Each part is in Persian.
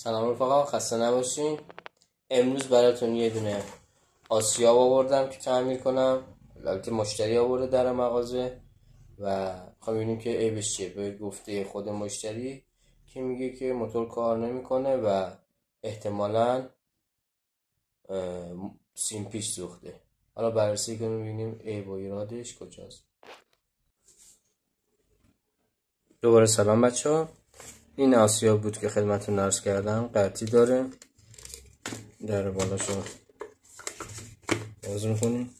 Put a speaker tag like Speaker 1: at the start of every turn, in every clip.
Speaker 1: سلام رفقا، خسته نباشین. امروز براتون یه دونه آسیاب آوردم که تعمیر کنم. البته مشتری آورده در مغازه و میخوام ببینیم که عیبش چیه. به گفته خود مشتری که میگه که موتور کار نمیکنه و احتمالاً سیم پیچ سوخته. حالا بررسی کنیم ببینیم عیب و ایرادش کجاست. دوباره سلام بچه‌ها. این آسیاب بود که خدمتتون عرض کردم. قطعی داره. در بالاشو باز میکنیم.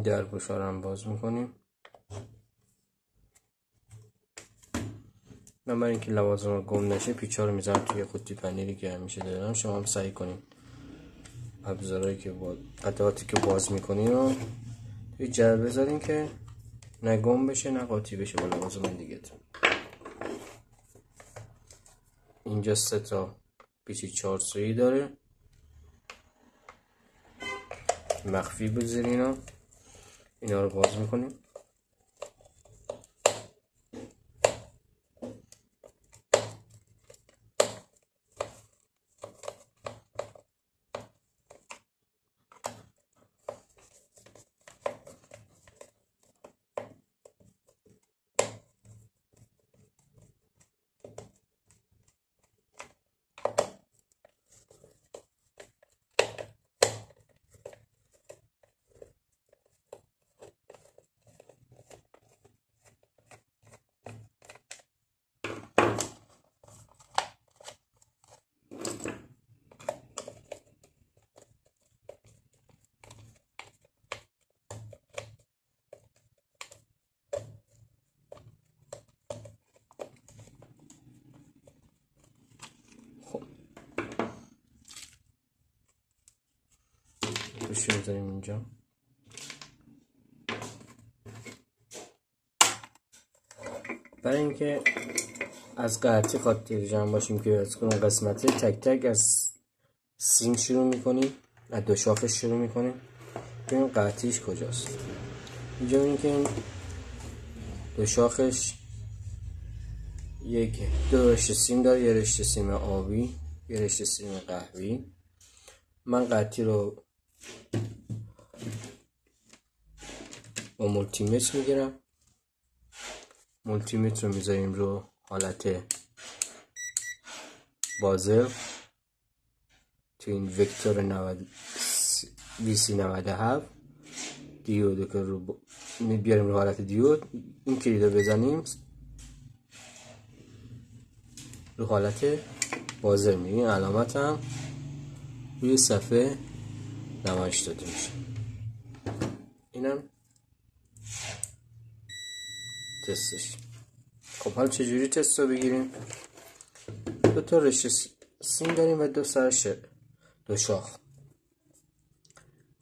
Speaker 1: در گوشارم باز میکنیم. من برای اینکه لوازم گم نشه پیچا رو میذارم توی قوطی پنیری که همیشه دارم. شما هم سعی کنیم ابزارهایی که قطعاتی که باز میکنین رو توی جعبه بذارین که نه گم بشه نه قاطی بشه با لوازم دیگه. اینجا 3 تا پیچ 4 سویی داره، مخفی بذارین. اینا رو باز میکنیم. گوشی میذاریم اینجا. برای اینکه از قطعی خاطر جمع باشیم که از اون قسمت تک تک از سیم شروع میکنیم، از دو شاخش شروع میکنیم. ببینیم قطعیش کجاست. اینجا میبینیم که این دو شاخش دو رشته سیم داره، یه رشته سیم آبی، یه رشته سیم قهوه‌ای. من قطعی رو با مولتی متر میگیرم. مولتی متر رو میذاریم رو حالت بازر تو این وکتور VC97 دیود که رو بیاریم رو حالت دیود. این کلید رو بزنیم رو حالت بازر میگیم. علامت هم روی صفحه نمایش داده میشه. اینم تستش. خب حالا چجوری تست رو بگیریم؟ دو تا رشته سیم داریم و دو سرش دو شاخ.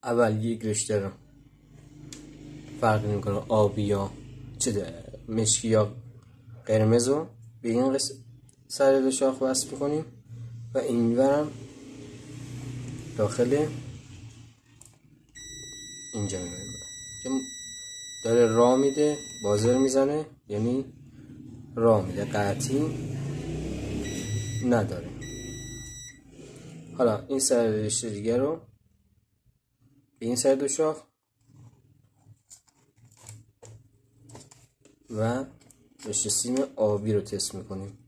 Speaker 1: اول یک رشته رو فرق نمیکنه آبی یا مشکی یا قرمز رو به این سر دو شاخ وصل میکنیم و اینورم داخل اینجا میبریم که داره راه میده، بازر میزنه، یعنی راه میده، قطعی نداره. حالا این سر رشته دیگه رو به این سر دو شاخ و رشته سیم آبی رو تست میکنیم.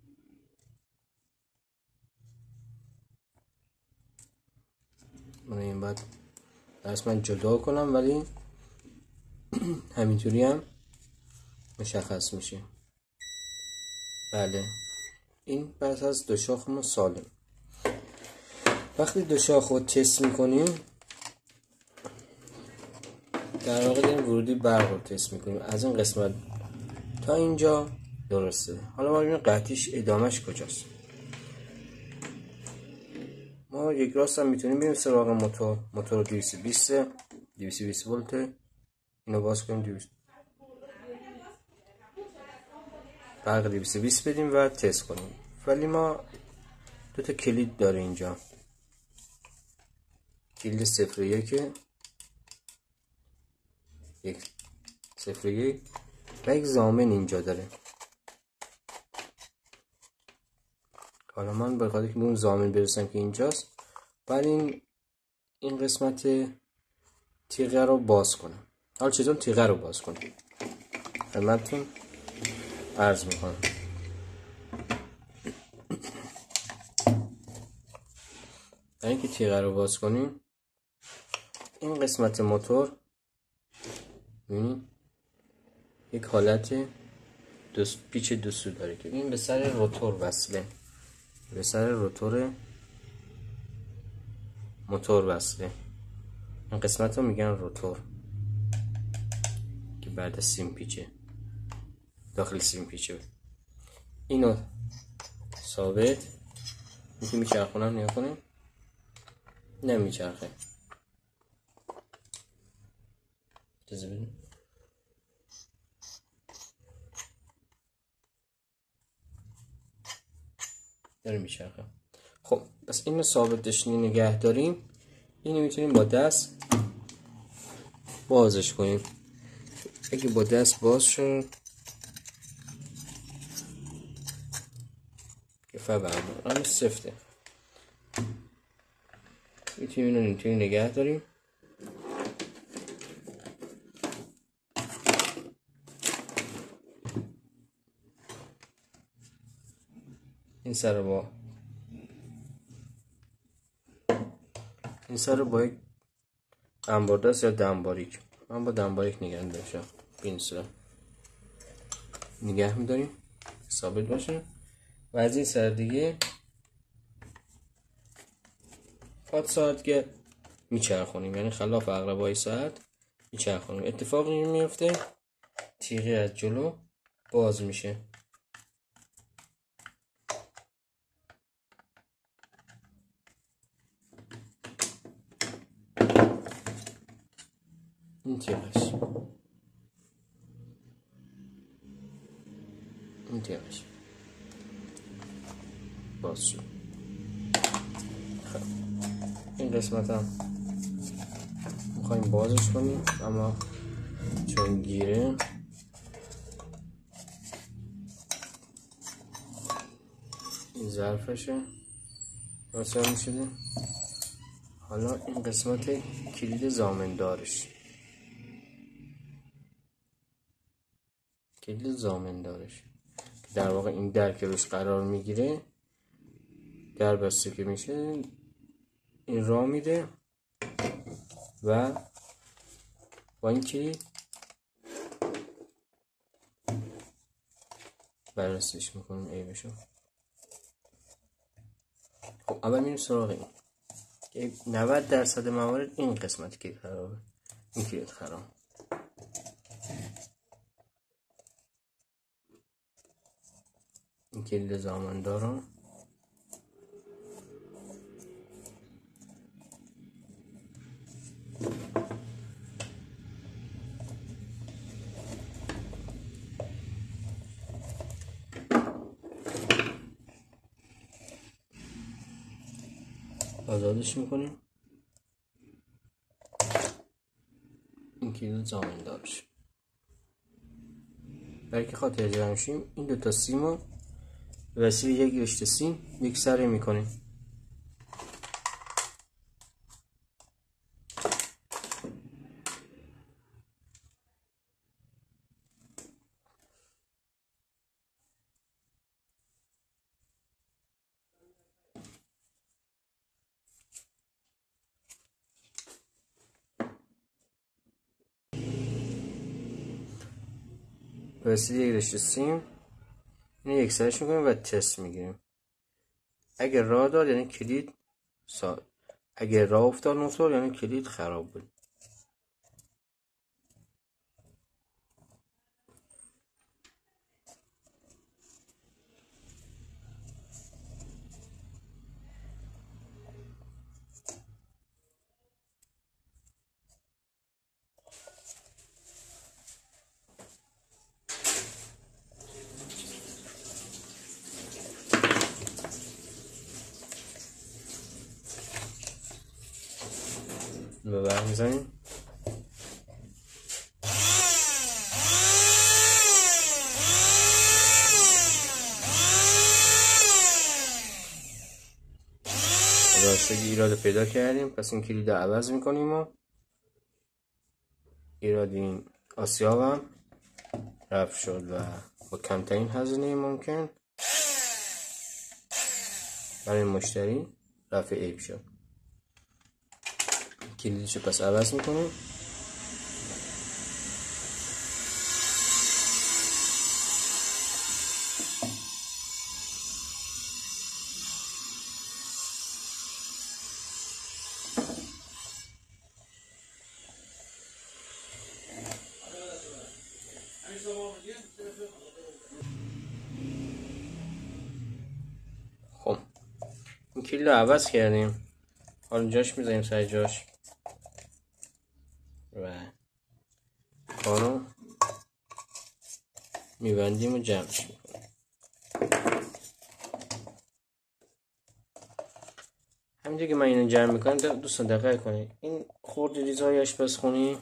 Speaker 1: من این بعد من جدا کنم ولی همینطوری هم مشخص میشه. بله، این پس از دو شاخمون سالم. وقتی دو شاخ رو تست میکنیم در واقع داریم ورودی برق رو تست میکنیم. از این قسمت تا اینجا درسته. حالا ما ببینیم قطعیش ادامهش کجاست. ما یک راست هم میتونیم بریم سراغ موتور 220 ولت. اینو باز کنیم، برق 220 بدیم و تست کنیم. ولی ما دو تا کلید داره اینجا. کلید 01 1.01 و یک ضامن اینجا داره. حالا من به خاطر که به اون ضامن برسم که اینجاست بعد این قسمت تیغه رو باز کنم. حالا چطور تیغه رو باز کنم خدمتتون عرض میکنم. برای اینکه تیغه رو باز کنیم این قسمت موتور ببینید یک حالت پیچ دو سو داره که این به سر روتور وصله، به سر روتور موتور وصله. این قسمت رو میگن روتور که بعد سیم پیچه داخل سیم پیچه. اینو ثابت میتونی میچرخونم نگاه کنیم نمیچرخه. اجازه بدیم داره میچرخه. خب پس اینو ثابت داشتیم نگه داریم. اینو میتونیم با دست بازش کنیم. اگه با دست باز شد که فبرمون سفته میتونیم اینو اینطوری نگه داریم. این سر رو با یک انباردست یا دنباریک، من با دنباریک نگه داشتم به این صورت نگه میداریم ثابت باشه و از این سر دیگه پاد ساعت که میچرخونیم، یعنی خلاف عقربای ساعت میچرخونیم. اتفاقی میفته تیغه از جلو باز میشه. این تیغش باز شد. خب این قسمت هم میخوایم بازش کنیم اما چون گیره این ظرفشه واسه میشده. حالا این قسمت کلید زامندارش که در واقع این در که روش قرار میگیره در بسته که میشه این راه میده و با این کلید بررسیش میکنیم عیبشو. خب اول میریم سراغ این که 90% موارد این قسمت کلید خرابه، این کلید خراب. این کلید زامندارم آزادش میکنیم. این کلید زامندارش برای که خاطر جمع شیم این دوتا سیمو به وسیله یک رشته سیم یکسره میکنیم. به وسیله یک رشته سیم اینو یکسرش میکنیم و تست میگیریم. اگر راه داد یعنی کلید اگر راه افتاد موتور یعنی کلید خراب بود. به برمیزنیم شدی ایراد پیدا کردیم، پس این کلید رو عوض میکنیم و ایراد این آسیاب هم رفع شد و با کمترین هزینه ممکن برای مشتری رفع عیب شد. کلیدش پس عوض میکنیم. خب این کلید رو عوض کردیم، حالا جاش میذاریم سر جاش و کارو میبندیم و جمعش میکنیم. همینجا که من اینو جمع میکنم دوستان دقت کنید، این خورد ریزهای آشپزخونی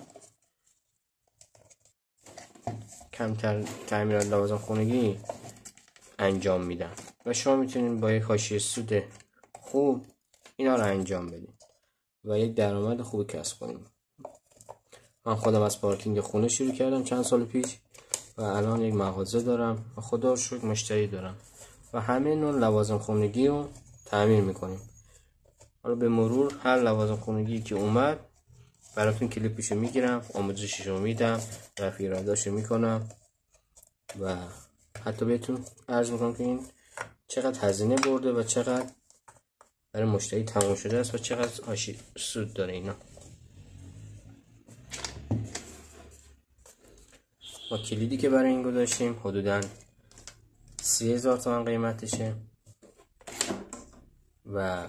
Speaker 1: کمتر تعمیرات لوازم خونگی انجام میدن و شما میتونید با یک حاشیه سود خوب اینا رو انجام بدید و یک درآمد خوبی کسب کنید. من خودم از پارکینگ خونه شروع کردم چند سال پیش و الان یک مغازه دارم و خدا رو شکر مشتری دارم و همه نوع لوازم خونگی رو تعمیر میکنیم. حالا به مرور هر لوازم خونگی که اومد براتون کلیپشو میگیرم، آموزششو میدم، رفع ایراداشو میکنم و حتی بهتون عرض میکنم که این چقدر هزینه برده و چقدر برای مشتری تمام شده است و چقدر سود داره اینا. ما کلیدی که برای این گذاشتیم حدوداً 30,000 تومان قیمتشه و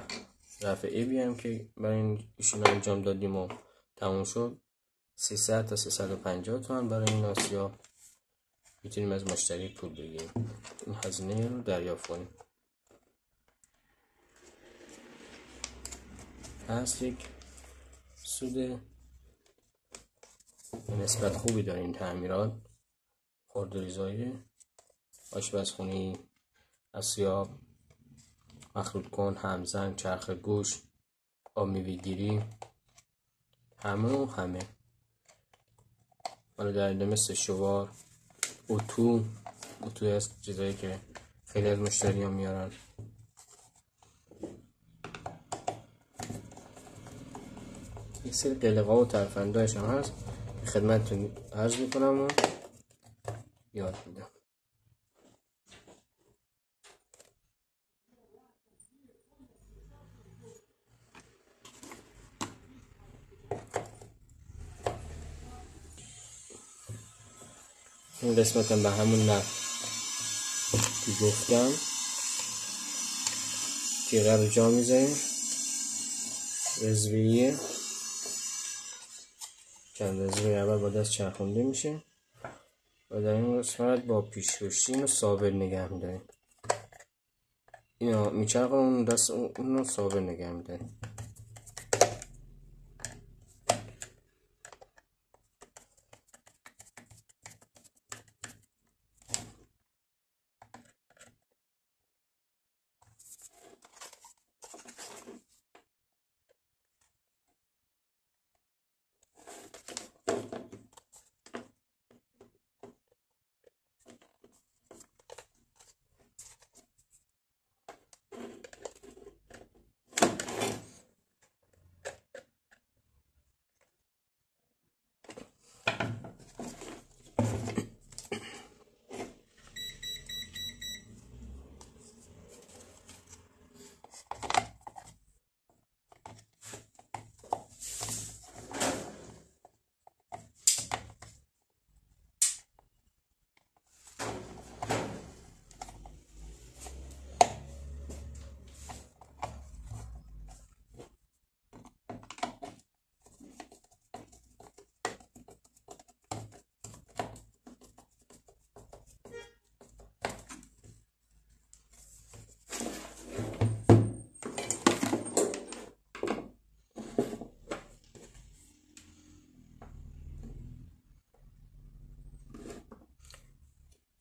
Speaker 1: رفع عیبی هم که برای این ایشون انجام دادیم و تموم شد 300 تا 350 تومان برای این آسیا میتونیم از مشتری پول بگیریم، این هزینه رو دریافت کنیم. پس یک سود نسبت خوبی داره این تعمیرات، خردریزهای آشپزخونی، آسیاب، مخلوط کن، همزن، چرخ گوش، آب میوه‌گیری، همه حالا در ادامه مثل شوار، اتو هست، چیزایی که خیلی از مشتری ها میارن. یک سری قلقا و ترفندهایش هم هست خدمتتون عرض میکنم و یاد میدم. این قسمت هم به همون نحو که گفتم تیغه رو جا میذاریم، رزویه چند رزویه اول با دست چرخونده میشه و در این قسمت با پیشکشی اینو ثابت نگه میداریم، اینو میچرخه اون دست اونو ثابت نگه میداریم.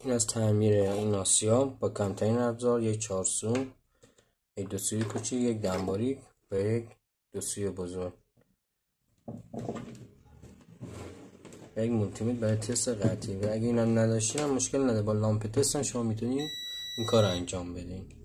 Speaker 1: این از تعمیر این آسیاب با کمترین ابزار، یک چارسو، یک دو سوی کوچیک، یک دنباریک با یک دوسوی بزرگ. یک مولتیمیتر برای تست قطعی و اگه اینم نداشتین هم مشکل نداره، با لامپ تست هم شما میتونید این کار رو انجام بدین.